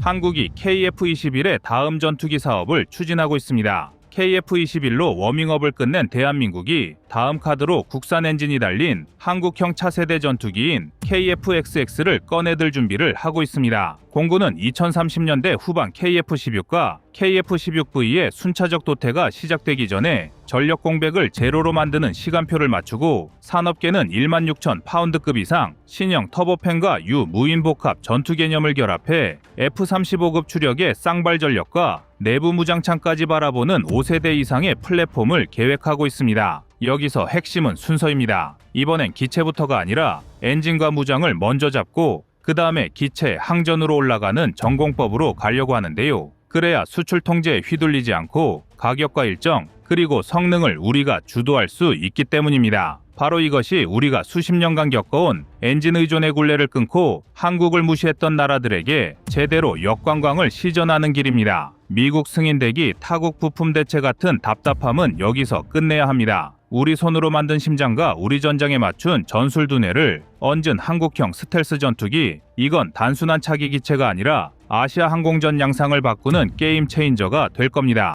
한국이 KF-21의 다음 전투기 사업을 추진하고 있습니다. KF-21로 워밍업을 끝낸 대한민국이 다음 카드로 국산 엔진이 달린 한국형 차세대 전투기인 KF-XX를 꺼내들 준비를 하고 있습니다. 공군은 2030년대 후반 KF-16과 KF-16V의 순차적 도태가 시작되기 전에 전력 공백을 제로로 만드는 시간표를 맞추고 산업계는 16,000파운드급 이상 신형 터보팬과 유무인복합 전투 개념을 결합해 F-35급 추력의 쌍발 전력과 내부 무장창까지 바라보는 5세대 이상의 플랫폼을 계획하고 있습니다. 여기서 핵심은 순서입니다. 이번엔 기체부터가 아니라 엔진과 무장을 먼저 잡고 그 다음에 기체 항전으로 올라가는 전공법으로 가려고 하는데요. 그래야 수출 통제에 휘둘리지 않고 가격과 일정 그리고 성능을 우리가 주도할 수 있기 때문입니다. 바로 이것이 우리가 수십 년간 겪어온 엔진 의존의 굴레를 끊고 한국을 무시했던 나라들에게 제대로 역관광을 시전하는 길입니다. 미국 승인대기 타국 부품 대체 같은 답답함은 여기서 끝내야 합니다. 우리 손으로 만든 심장과 우리 전장에 맞춘 전술 두뇌를 얹은 한국형 스텔스 전투기, 이건 단순한 차기 기체가 아니라 아시아 항공전 양상을 바꾸는 게임 체인저가 될 겁니다.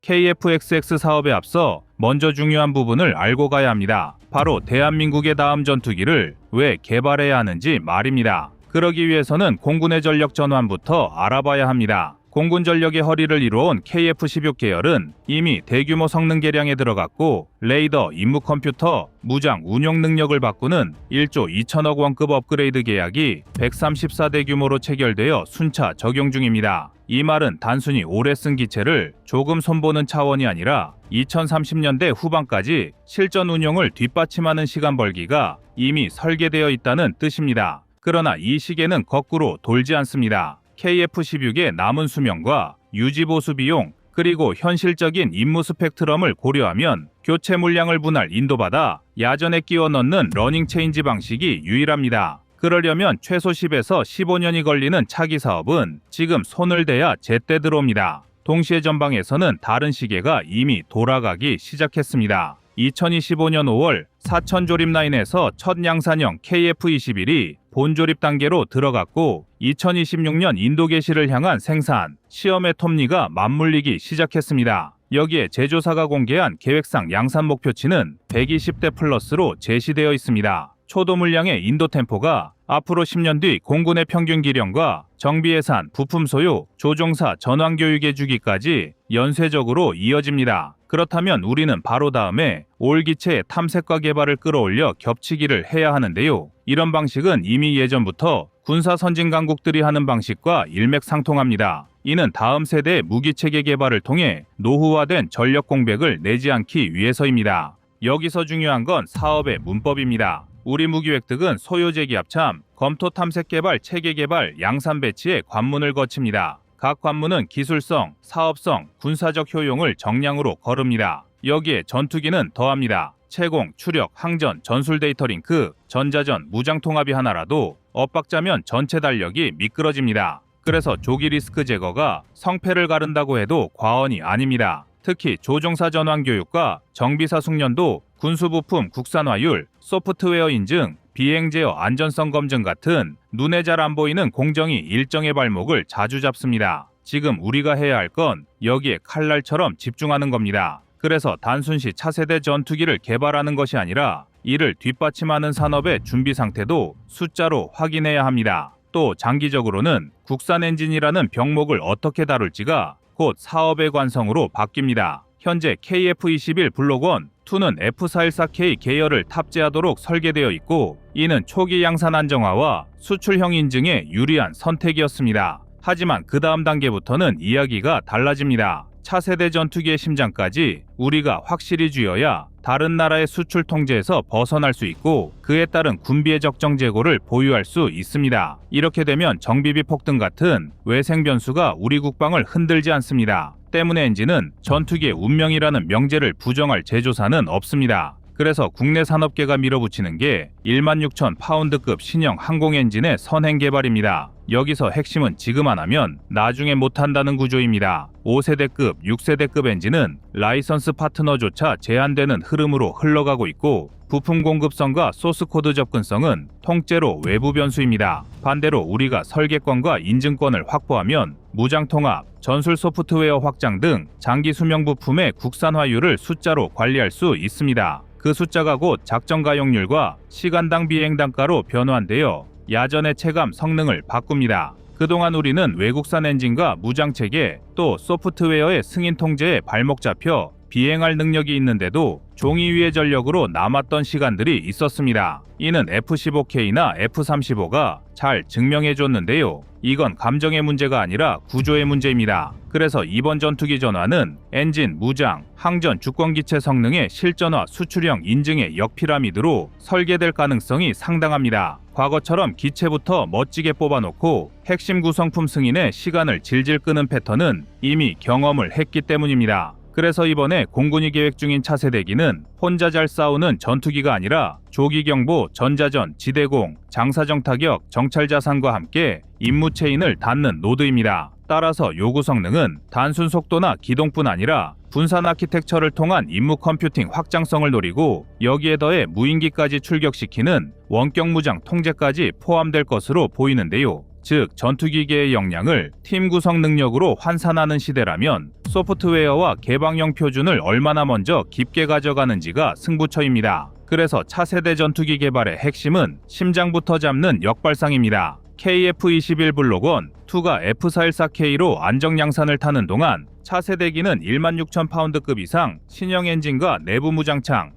KF-XX 사업에 앞서 먼저 중요한 부분을 알고 가야 합니다. 바로 대한민국의 다음 전투기를 왜 개발해야 하는지 말입니다. 그러기 위해서는 공군의 전력 전환부터 알아봐야 합니다. 공군 전력의 허리를 이루어온 KF-16 계열은 이미 대규모 성능 개량에 들어갔고 레이더, 임무 컴퓨터, 무장, 운용 능력을 바꾸는 1조 2천억 원급 업그레이드 계약이 134대 규모로 체결되어 순차 적용 중입니다. 이 말은 단순히 오래 쓴 기체를 조금 손보는 차원이 아니라 2030년대 후반까지 실전 운용을 뒷받침하는 시간 벌기가 이미 설계되어 있다는 뜻입니다. 그러나 이 시계는 거꾸로 돌지 않습니다. KF-16의 남은 수명과 유지 보수 비용 그리고 현실적인 임무 스펙트럼을 고려하면 교체 물량을 분할 인도받아 야전에 끼워 넣는 러닝 체인지 방식이 유일합니다. 그러려면 최소 10에서 15년이 걸리는 차기 사업은 지금 손을 대야 제때 들어옵니다. 동시에 전방에서는 다른 시계가 이미 돌아가기 시작했습니다. 2025년 5월 사천 조립 라인에서 첫 양산형 KF-21이 본조립 단계로 들어갔고 2026년 인도 개시를 향한 생산, 시험의 톱니가 맞물리기 시작했습니다. 여기에 제조사가 공개한 계획상 양산 목표치는 120대 플러스로 제시되어 있습니다. 초도 물량의 인도 템포가 앞으로 10년 뒤 공군의 평균 기령과 정비 예산, 부품 소요, 조종사 전환 교육의 주기까지 연쇄적으로 이어집니다. 그렇다면 우리는 바로 다음에 올 기체의 탐색과 개발을 끌어올려 겹치기를 해야 하는데요. 이런 방식은 이미 예전부터 군사 선진 강국들이 하는 방식과 일맥상통합니다. 이는 다음 세대의 무기체계 개발을 통해 노후화된 전력 공백을 내지 않기 위해서입니다. 여기서 중요한 건 사업의 문법입니다. 우리 무기 획득은 소요제기 합참, 검토 탐색 개발, 체계 개발, 양산 배치의 관문을 거칩니다. 각 관문은 기술성, 사업성, 군사적 효용을 정량으로 거릅니다. 여기에 전투기는 더합니다. 채공, 추력, 항전, 전술 데이터 링크, 전자전, 무장 통합이 하나라도 엇박자면 전체 달력이 미끄러집니다. 그래서 조기 리스크 제거가 성패를 가른다고 해도 과언이 아닙니다. 특히 조종사 전환 교육과 정비사 숙련도, 군수부품 국산화율, 소프트웨어 인증, 비행 제어 안전성 검증 같은 눈에 잘 안 보이는 공정이 일정의 발목을 자주 잡습니다. 지금 우리가 해야 할 건 여기에 칼날처럼 집중하는 겁니다. 그래서 단순시 차세대 전투기를 개발하는 것이 아니라 이를 뒷받침하는 산업의 준비 상태도 숫자로 확인해야 합니다. 또 장기적으로는 국산 엔진이라는 병목을 어떻게 다룰지가 곧 사업의 관성으로 바뀝니다. 현재 KF-21 블록 1, 2는 F414K 계열을 탑재하도록 설계되어 있고 이는 초기 양산 안정화와 수출형 인증에 유리한 선택이었습니다. 하지만 그 다음 단계부터는 이야기가 달라집니다. 차세대 전투기의 심장까지 우리가 확실히 쥐어야 다른 나라의 수출 통제에서 벗어날 수 있고 그에 따른 군비의 적정 재고를 보유할 수 있습니다. 이렇게 되면 정비비 폭등 같은 외생 변수가 우리 국방을 흔들지 않습니다. 때문에 엔진은 전투기의 운명이라는 명제를 부정할 제조사는 없습니다. 그래서 국내 산업계가 밀어붙이는 게 16,000파운드급 신형 항공 엔진의 선행 개발입니다. 여기서 핵심은 지금 안 하면 나중에 못한다는 구조입니다. 5세대급, 6세대급 엔진은 라이선스 파트너조차 제한되는 흐름으로 흘러가고 있고 부품 공급성과 소스코드 접근성은 통째로 외부 변수입니다. 반대로 우리가 설계권과 인증권을 확보하면 무장 통합, 전술 소프트웨어 확장 등 장기 수명 부품의 국산화율을 숫자로 관리할 수 있습니다. 그 숫자가 곧 작전 가용률과 시간당 비행 단가로 변환되어 야전의 체감 성능을 바꿉니다. 그동안 우리는 외국산 엔진과 무장체계 또 소프트웨어의 승인 통제에 발목 잡혀 비행할 능력이 있는데도 종이 위의 전력으로 남았던 시간들이 있었습니다. 이는 F-15K나 F-35가 잘 증명해줬는데요. 이건 감정의 문제가 아니라 구조의 문제입니다. 그래서 이번 전투기 전환은 엔진, 무장, 항전, 주권기체 성능의 실전화 수출형 인증의 역피라미드로 설계될 가능성이 상당합니다. 과거처럼 기체부터 멋지게 뽑아놓고 핵심 구성품 승인에 시간을 질질 끄는 패턴은 이미 경험을 했기 때문입니다. 그래서 이번에 공군이 계획 중인 차세대기는 혼자 잘 싸우는 전투기가 아니라 조기경보, 전자전, 지대공, 장사정 타격, 정찰자산과 함께 임무 체인을 닫는 노드입니다. 따라서 요구 성능은 단순 속도나 기동뿐 아니라 분산 아키텍처를 통한 임무 컴퓨팅 확장성을 노리고 여기에 더해 무인기까지 출격시키는 원격 무장 통제까지 포함될 것으로 보이는데요. 즉 전투기계의 역량을 팀 구성 능력으로 환산하는 시대라면 소프트웨어와 개방형 표준을 얼마나 먼저 깊게 가져가는지가 승부처입니다. 그래서 차세대 전투기 개발의 핵심은 심장부터 잡는 역발상입니다. KF-21 블록 1, 2가 F-414K로 안정 양산을 타는 동안 차세대기는 16,000파운드급 이상 신형 엔진과 내부 무장창,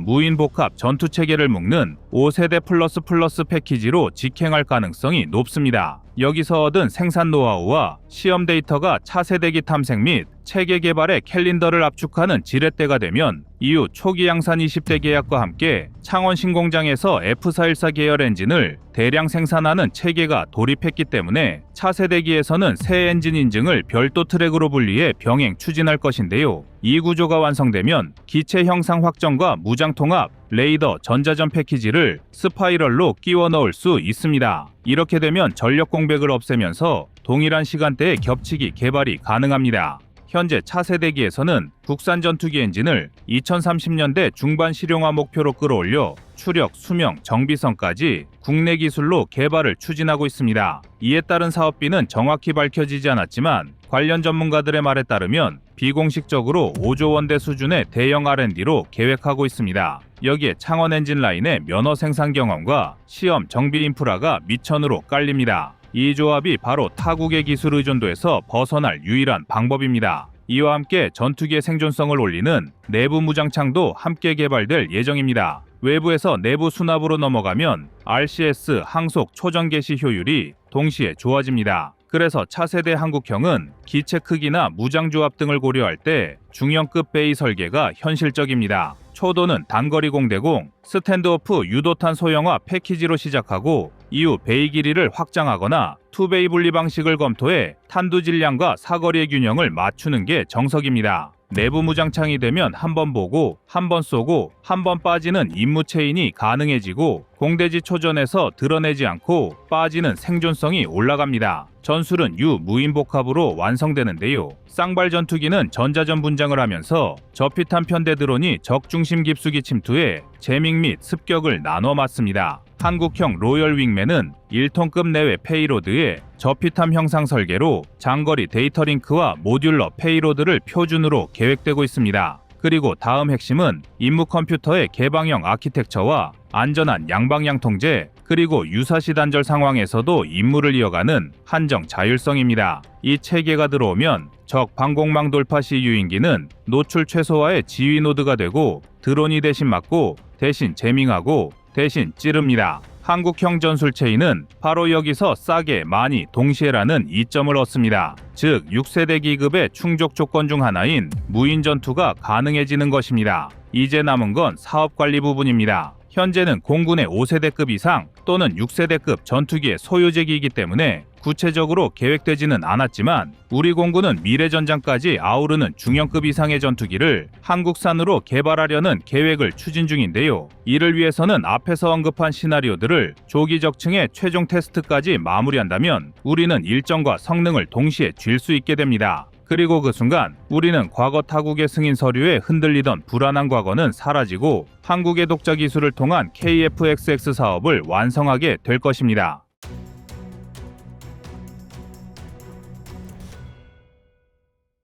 무인 복합 전투체계를 묶는 5세대 플러스 패키지로 직행할 가능성이 높습니다. 여기서 얻은 생산 노하우와 시험 데이터가 차세대기 탐색 및 체계 개발의 캘린더를 압축하는 지렛대가 되면 이후 초기 양산 20대 계약과 함께 창원 신공장에서 F-414 계열 엔진을 대량 생산하는 체계가 돌입했기 때문에 차세대기에서는 새 엔진 인증을 별도 트랙으로 분리해 병행 추진할 것인데요. 이 구조가 완성되면 기체 형상 확정과 무장 통합, 레이더, 전자전 패키지를 스파이럴로 끼워 넣을 수 있습니다. 이렇게 되면 전력 공백을 없애면서 동일한 시간대에 겹치기 개발이 가능합니다. 현재 차세대기에서는 국산 전투기 엔진을 2030년대 중반 실용화 목표로 끌어올려 추력, 수명, 정비성까지 국내 기술로 개발을 추진하고 있습니다. 이에 따른 사업비는 정확히 밝혀지지 않았지만 관련 전문가들의 말에 따르면 비공식적으로 5조 원대 수준의 대형 R&D로 계획하고 있습니다. 여기에 창원 엔진 라인의 면허 생산 경험과 시험 정비 인프라가 미천으로 깔립니다. 이 조합이 바로 타국의 기술 의존도에서 벗어날 유일한 방법입니다. 이와 함께 전투기의 생존성을 올리는 내부 무장창도 함께 개발될 예정입니다. 외부에서 내부 수납으로 넘어가면 RCS 항속 초전 개시 효율이 동시에 좋아집니다. 그래서 차세대 한국형은 기체 크기나 무장 조합 등을 고려할 때 중형급 베이 설계가 현실적입니다. 초도는 단거리 공대공, 스탠드오프 유도탄 소형화 패키지로 시작하고 이후 베이 길이를 확장하거나 투베이 분리 방식을 검토해 탄두 질량과 사거리의 균형을 맞추는 게 정석입니다. 내부 무장창이 되면 한 번 보고, 한 번 쏘고, 한 번 빠지는 임무 체인이 가능해지고 공대지 초전에서 드러내지 않고 빠지는 생존성이 올라갑니다. 전술은 무인 복합으로 완성되는데요. 쌍발 전투기는 전자전 분장을 하면서 저피탄 편대 드론이 적중심 깊숙이 침투해 제밍 및 습격을 나눠 맞습니다. 한국형 로열 윙맨은 1톤급 내외 페이로드에 저피탐 형상 설계로 장거리 데이터 링크와 모듈러 페이로드를 표준으로 계획되고 있습니다. 그리고 다음 핵심은 임무 컴퓨터의 개방형 아키텍처와 안전한 양방향 통제, 그리고 유사시 단절 상황에서도 임무를 이어가는 한정 자율성입니다. 이 체계가 들어오면 적 방공망 돌파 시 유인기는 노출 최소화의 지휘 노드가 되고 드론이 대신 맞고 대신 제밍하고 대신 찌릅니다. 한국형 전술 체인은 바로 여기서 싸게 많이 동시에라는 이점을 얻습니다. 즉 6세대 기급의 충족 조건 중 하나인 무인 전투가 가능해지는 것입니다. 이제 남은 건 사업 관리 부분입니다. 현재는 공군의 5세대급 이상 또는 6세대급 전투기의 소유재기이기 때문에 구체적으로 계획되지는 않았지만 우리 공군은 미래전장까지 아우르는 중형급 이상의 전투기를 한국산으로 개발하려는 계획을 추진 중인데요. 이를 위해서는 앞에서 언급한 시나리오들을 조기 적층의 최종 테스트까지 마무리한다면 우리는 일정과 성능을 동시에 쥘 수 있게 됩니다. 그리고 그 순간 우리는 과거 타국의 승인 서류에 흔들리던 불안한 과거는 사라지고 한국의 독자 기술을 통한 KF-XX 사업을 완성하게 될 것입니다.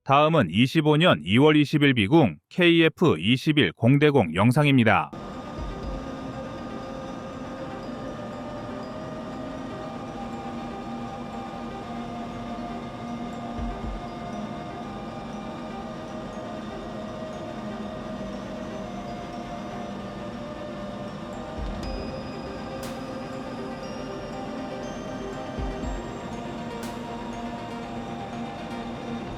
다음은 25년 2월 20일 미궁 KF-21 공대공 영상입니다.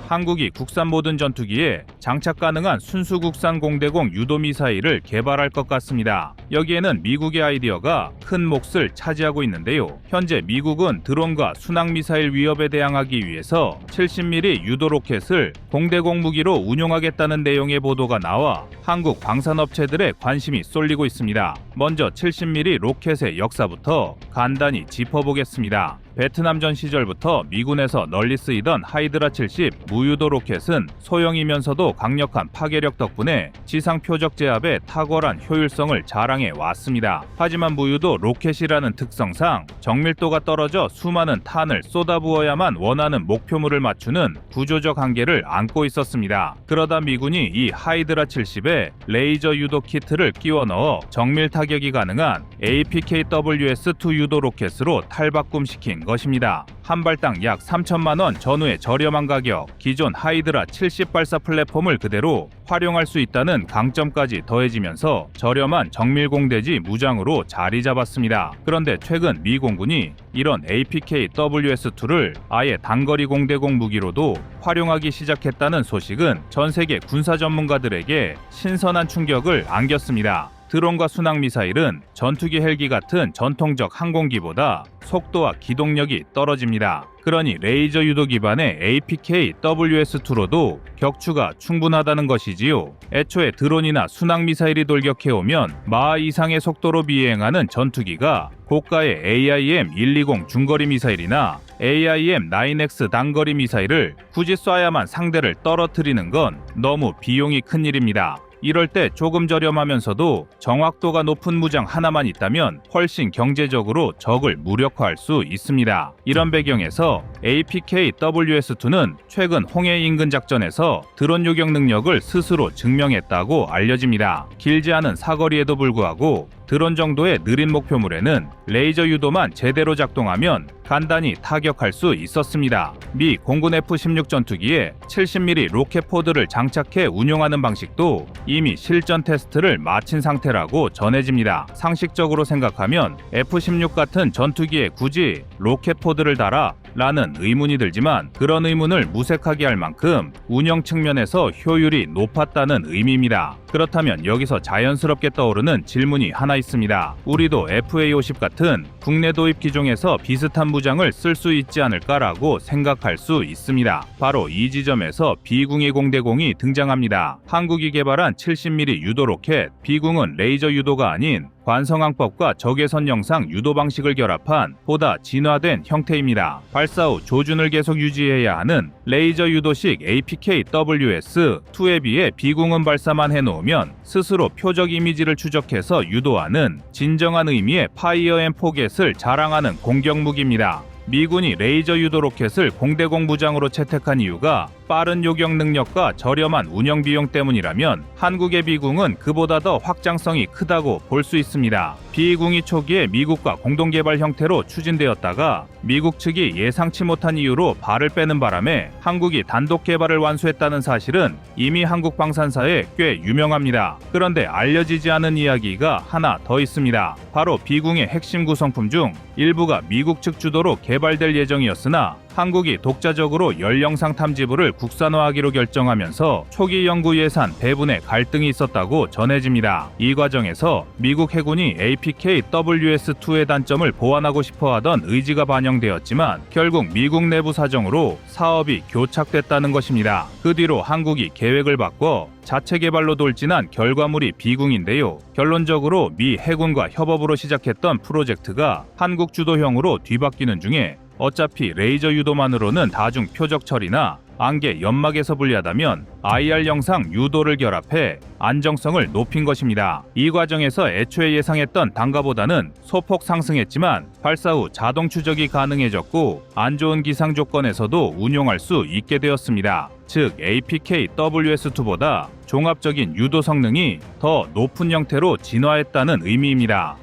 한국이 국산 모든 전투기에 장착 가능한 순수 국산 공대공 유도 미사일을 개발할 것 같습니다. 여기에는 미국의 아이디어가 큰 몫을 차지하고 있는데요. 현재 미국은 드론과 순항 미사일 위협에 대항하기 위해서 70mm 유도 로켓을 공대공 무기로 운용하겠다는 내용의 보도가 나와 한국 방산업체들의 관심이 쏠리고 있습니다. 먼저 70mm 로켓의 역사부터 간단히 짚어보겠습니다. 베트남전 시절부터 미군에서 널리 쓰이던 하이드라 70 무유도 로켓은 소형이면서도 강력한 파괴력 덕분에 지상 표적 제압에 탁월한 효율성을 자랑해 왔습니다. 하지만 무유도 로켓이라는 특성상 정밀도가 떨어져 수많은 탄을 쏟아부어야만 원하는 목표물을 맞추는 구조적 한계를 안고 있었습니다. 그러다 미군이 이 하이드라 70에 레이저 유도 키트를 끼워 넣어 정밀 타격이 가능한 APKWS-2 유도 로켓으로 탈바꿈시킨 것입니다. 한 발당 약 3천만 원 전후의 저렴한 가격, 기존 하이드라 70 발사 플랫폼을 그대로 활용할 수 있다는 강점까지 더해지면서 저렴한 정밀공대지 무장으로 자리 잡았습니다. 그런데 최근 미 공군이 이런 APKWS-2를 아예 단거리 공대공 무기로도 활용하기 시작했다는 소식은 전 세계 군사 전문가들에게 신선한 충격을 안겼습니다. 드론과 순항 미사일은 전투기 헬기 같은 전통적 항공기보다 속도와 기동력이 떨어집니다. 그러니 레이저 유도 기반의 APKWS-2로도 격추가 충분하다는 것이지요. 애초에 드론이나 순항 미사일이 돌격해오면 마하 이상의 속도로 비행하는 전투기가 고가의 AIM-120 중거리 미사일이나 AIM-9X 단거리 미사일을 굳이 쏴야만 상대를 떨어뜨리는 건 너무 비용이 큰 일입니다. 이럴 때 조금 저렴하면서도 정확도가 높은 무장 하나만 있다면 훨씬 경제적으로 적을 무력화할 수 있습니다. 이런 배경에서 APKWS-2는 최근 홍해 인근 작전에서 드론 요격 능력을 스스로 증명했다고 알려집니다. 길지 않은 사거리에도 불구하고 드론 정도의 느린 목표물에는 레이저 유도만 제대로 작동하면 간단히 타격할 수 있었습니다. 미 공군 F-16 전투기에 70mm 로켓 포드를 장착해 운용하는 방식도 이미 실전 테스트를 마친 상태라고 전해집니다. 상식적으로 생각하면 F-16 같은 전투기에 굳이 로켓 포드를 달아? 라는 의문이 들지만 그런 의문을 무색하게 할 만큼 운영 측면에서 효율이 높았다는 의미입니다. 그렇다면 여기서 자연스럽게 떠오르는 질문이 하나 있습니다. 우리도 FA-50 같은 국내 도입 기종에서 비슷한 무장을 쓸 수 있지 않을까라고 생각할 수 있습니다. 바로 이 지점에서 비궁의 공대공이 등장합니다. 한국이 개발한 70mm 유도 로켓, 비궁은 레이저 유도가 아닌 관성항법과 적외선 영상 유도 방식을 결합한 보다 진화된 형태입니다. 발사 후 조준을 계속 유지해야 하는 레이저 유도식 APKWS-2에 비해 비궁은 발사만 해놓으면 스스로 표적 이미지를 추적해서 유도하는 진정한 의미의 파이어 앤 포겟을 자랑하는 공격 무기입니다. 미군이 레이저 유도 로켓을 공대공 무장으로 채택한 이유가 빠른 요격 능력과 저렴한 운영 비용 때문이라면 한국의 비궁은 그보다 더 확장성이 크다고 볼 수 있습니다. 비궁이 초기에 미국과 공동개발 형태로 추진되었다가 미국 측이 예상치 못한 이유로 발을 빼는 바람에 한국이 단독 개발을 완수했다는 사실은 이미 한국 방산사에 꽤 유명합니다. 그런데 알려지지 않은 이야기가 하나 더 있습니다. 바로 비궁의 핵심 구성품 중 일부가 미국 측 주도로 개발될 예정이었으나 한국이 독자적으로 열영상 탐지부를 국산화하기로 결정하면서 초기 연구 예산 배분에 갈등이 있었다고 전해집니다. 이 과정에서 미국 해군이 APKWS-2의 단점을 보완하고 싶어하던 의지가 반영되었지만 결국 미국 내부 사정으로 사업이 교착됐다는 것입니다. 그 뒤로 한국이 계획을 바꿔 자체 개발로 돌진한 결과물이 비궁인데요. 결론적으로 미 해군과 협업으로 시작했던 프로젝트가 한국 주도형으로 뒤바뀌는 중에 어차피 레이저 유도만으로는 다중 표적 처리나 안개 연막에서 불리하다면 IR 영상 유도를 결합해 안정성을 높인 것입니다. 이 과정에서 애초에 예상했던 단가보다는 소폭 상승했지만 발사 후 자동 추적이 가능해졌고 안 좋은 기상 조건에서도 운용할 수 있게 되었습니다. 즉 APKWS-2보다 종합적인 유도 성능이 더 높은 형태로 진화했다는 의미입니다.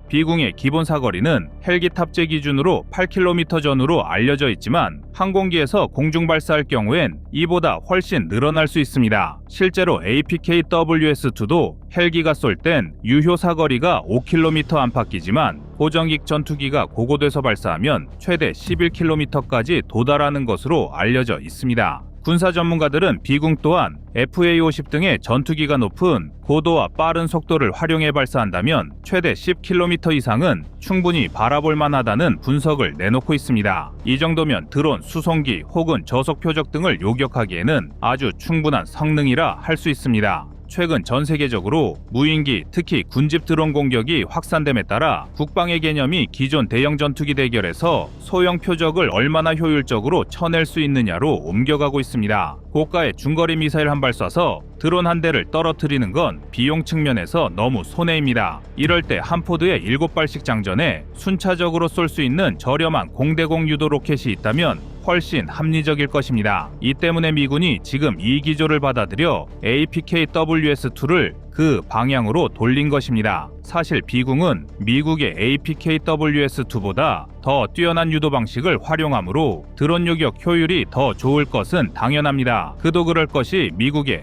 비궁의 기본 사거리는 헬기 탑재 기준으로 8km 전후로 알려져 있지만 항공기에서 공중 발사할 경우엔 이보다 훨씬 늘어날 수 있습니다. 실제로 APKWS-2도 헬기가 쏠 땐 유효 사거리가 5km 안팎이지만 고정익 전투기가 고고돼서 발사하면 최대 11km까지 도달하는 것으로 알려져 있습니다. 군사 전문가들은 비궁 또한 FA-50 등의 전투기가 높은 고도와 빠른 속도를 활용해 발사한다면 최대 10km 이상은 충분히 바라볼 만하다는 분석을 내놓고 있습니다. 이 정도면 드론, 수송기 혹은 저속 표적 등을 요격하기에는 아주 충분한 성능이라 할 수 있습니다. 최근 전 세계적으로 무인기, 특히 군집 드론 공격이 확산됨에 따라 국방의 개념이 기존 대형 전투기 대결에서 소형 표적을 얼마나 효율적으로 쳐낼 수 있느냐로 옮겨가고 있습니다. 고가의 중거리 미사일 한 발 쏴서 드론 한 대를 떨어뜨리는 건 비용 측면에서 너무 손해입니다. 이럴 때 한 포드에 7발씩 장전해 순차적으로 쏠 수 있는 저렴한 공대공 유도 로켓이 있다면 훨씬 합리적일 것입니다. 이 때문에 미군이 지금 이 기조를 받아들여 APKWS-2를 그 방향으로 돌린 것입니다. 사실 비궁은 미국의 APKWS-2보다 더 뛰어난 유도 방식을 활용하므로 드론 요격 효율이 더 좋을 것은 당연합니다. 그도 그럴 것이 미국의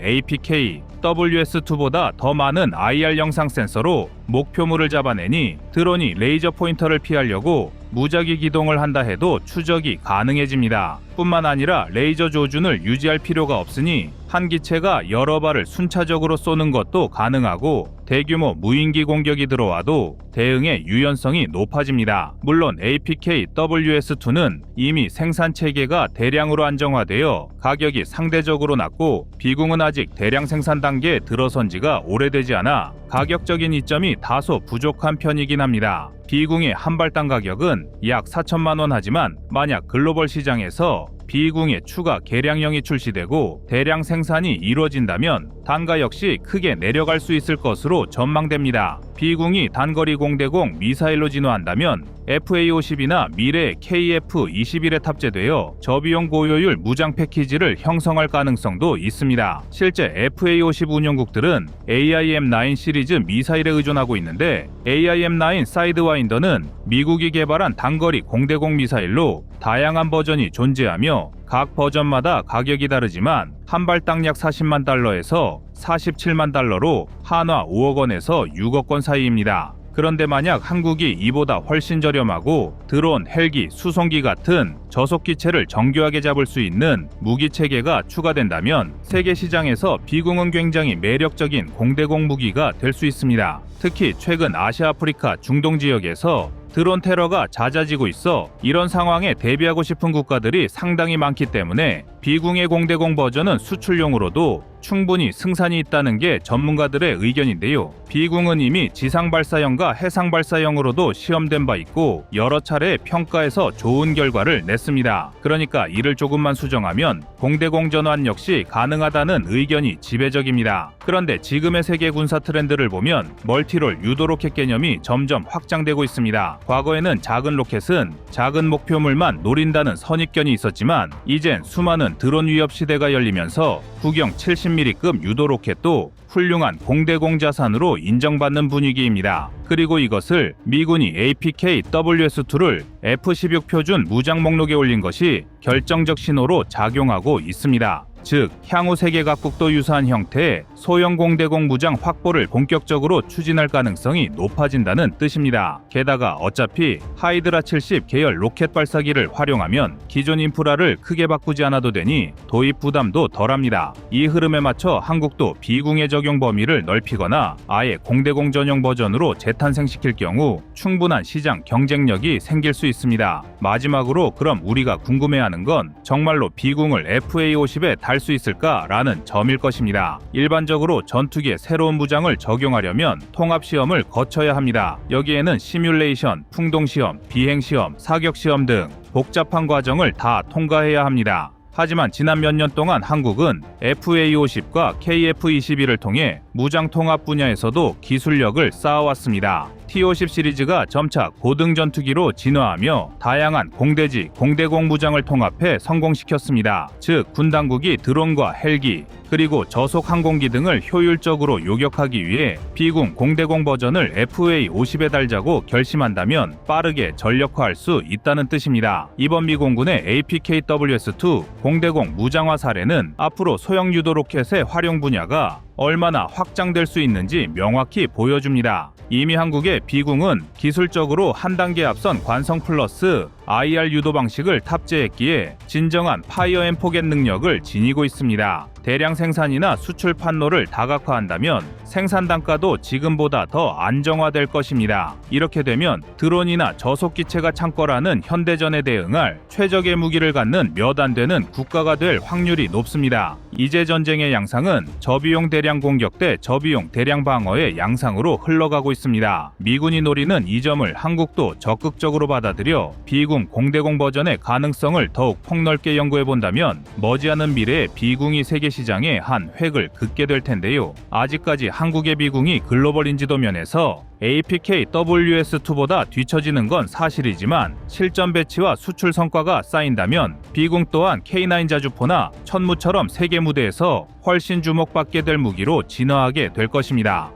APKWS-2보다 더 많은 IR 영상 센서로 목표물을 잡아내니 드론이 레이저 포인터를 피하려고 무작위 기동을 한다 해도 추적이 가능해집니다. 뿐만 아니라 레이저 조준을 유지할 필요가 없으니 한 기체가 여러 발을 순차적으로 쏘는 것도 가능하고 대규모 무인기 공격이 들어와도 대응의 유연성이 높아집니다. 물론 APKWS-2는 이미 생산 체계가 대량으로 안정화되어 가격이 상대적으로 낮고 비궁은 아직 대량 생산 단계에 들어선 지가 오래되지 않아 가격적인 이점이 다소 부족한 편이긴 합니다. 비궁의 한 발당 가격은 약 4천만 원 하지만 만약 글로벌 시장에서 비궁의 추가 개량형이 출시되고 대량 생산이 이루어진다면 단가 역시 크게 내려갈 수 있을 것으로 전망됩니다. 비궁이 단거리 공대공 미사일로 진화한다면 FA-50이나 미래의 KF-21에 탑재되어 저비용 고효율 무장 패키지를 형성할 가능성도 있습니다. 실제 FA-50 운용국들은 AIM-9 시리즈 미사일에 의존하고 있는데 AIM-9 사이드와인더는 미국이 개발한 단거리 공대공 미사일로 다양한 버전이 존재하며 각 버전마다 가격이 다르지만 한 발당 약 40만 달러에서 47만 달러로 한화 5억 원에서 6억 원 사이입니다. 그런데 만약 한국이 이보다 훨씬 저렴하고 드론, 헬기, 수송기 같은 저속 기체를 정교하게 잡을 수 있는 무기 체계가 추가된다면 세계 시장에서 비궁은 굉장히 매력적인 공대공 무기가 될 수 있습니다. 특히 최근 아시아, 아프리카, 중동 지역에서 드론 테러가 잦아지고 있어 이런 상황에 대비하고 싶은 국가들이 상당히 많기 때문에 비궁의 공대공 버전은 수출용으로도 충분히 승산이 있다는 게 전문가들의 의견인데요. 비궁은 이미 지상 발사형과 해상 발사형으로도 시험된 바 있고 여러 차례 평가에서 좋은 결과를 냈습니다. 그러니까 이를 조금만 수정하면 공대공 전환 역시 가능하다는 의견이 지배적입니다. 그런데 지금의 세계 군사 트렌드를 보면 멀티롤 유도 로켓 개념이 점점 확장되고 있습니다. 과거에는 작은 로켓은 작은 목표물만 노린다는 선입견이 있었지만 이젠 수많은 드론 위협 시대가 열리면서 구경 70mm급 유도 로켓도 훌륭한 공대공 자산으로 인정받는 분위기입니다. 그리고 이것을 미군이 APKWS-2를 F-16 표준 무장 목록에 올린 것이 결정적 신호로 작용하고 있습니다. 즉 향후 세계 각국도 유사한 형태의 소형 공대공 무장 확보를 본격적으로 추진할 가능성이 높아진다는 뜻입니다. 게다가 어차피 하이드라 70 계열 로켓 발사기를 활용하면 기존 인프라를 크게 바꾸지 않아도 되니 도입 부담도 덜합니다. 이 흐름에 맞춰 한국도 비공해 적용 범위를 넓히거나 아예 공대공 전용 버전으로 재탄생시킬 경우 충분한 시장 경쟁력이 생길 수 있습니다. 마지막으로 그럼 우리가 궁금해하는 건 정말로 비공을 FA-50에 달 수 있을까라는 점일 것입니다. 일반적으로 전투기에 새로운 무장을 적용하려면 통합시험을 거쳐야 합니다. 여기에는 시뮬레이션, 풍동시험, 비행시험, 사격시험 등 복잡한 과정을 다 통과해야 합니다. 하지만 지난 몇 년 동안 한국은 FA-50과 KF-21을 통해 무장 통합 분야에서도 기술력을 쌓아왔습니다. T-50 시리즈가 점차 고등 전투기로 진화하며 다양한 공대지, 공대공 무장을 통합해 성공시켰습니다. 즉, 군 당국이 드론과 헬기, 그리고 저속 항공기 등을 효율적으로 요격하기 위해 비공 공대공 버전을 FA-50에 달자고 결심한다면 빠르게 전력화할 수 있다는 뜻입니다. 이번 미공군의 APKWS-2 공대공 무장화 사례는 앞으로 소형 유도 로켓의 활용 분야가 얼마나 확장될 수 있는지 명확히 보여줍니다. 이미 한국의 비공은 기술적으로 한 단계 앞선 관성 플러스 IR 유도 방식을 탑재했기에 진정한 파이어 앤 포겟 능력을 지니고 있습니다. 대량 생산이나 수출 판로를 다각화한다면 생산 단가도 지금보다 더 안정화될 것입니다. 이렇게 되면 드론이나 저속기체가 창궐하는 현대전에 대응할 최적의 무기를 갖는 몇 안 되는 국가가 될 확률이 높습니다. 이제 전쟁의 양상은 저비용 대량 공격 대 저비용 대량 방어의 양상으로 흘러가고 있습니다. 미군이 노리는 이 점을 한국도 적극적으로 받아들여 비공 공대공 버전의 가능성을 더욱 폭넓게 연구해본다면 머지않은 미래에 비공이 세계 시장에 한 획을 긋게 될 텐데요. 아직까지 한국의 비공이 글로벌 인지도 면에서 APKWS-2보다 뒤처지는 건 사실이지만 실전 배치와 수출 성과가 쌓인다면 비공 또한 K9 자주포나 천무처럼 세계 무대에서 훨씬 주목받게 될 무기로 진화하게 될 것입니다.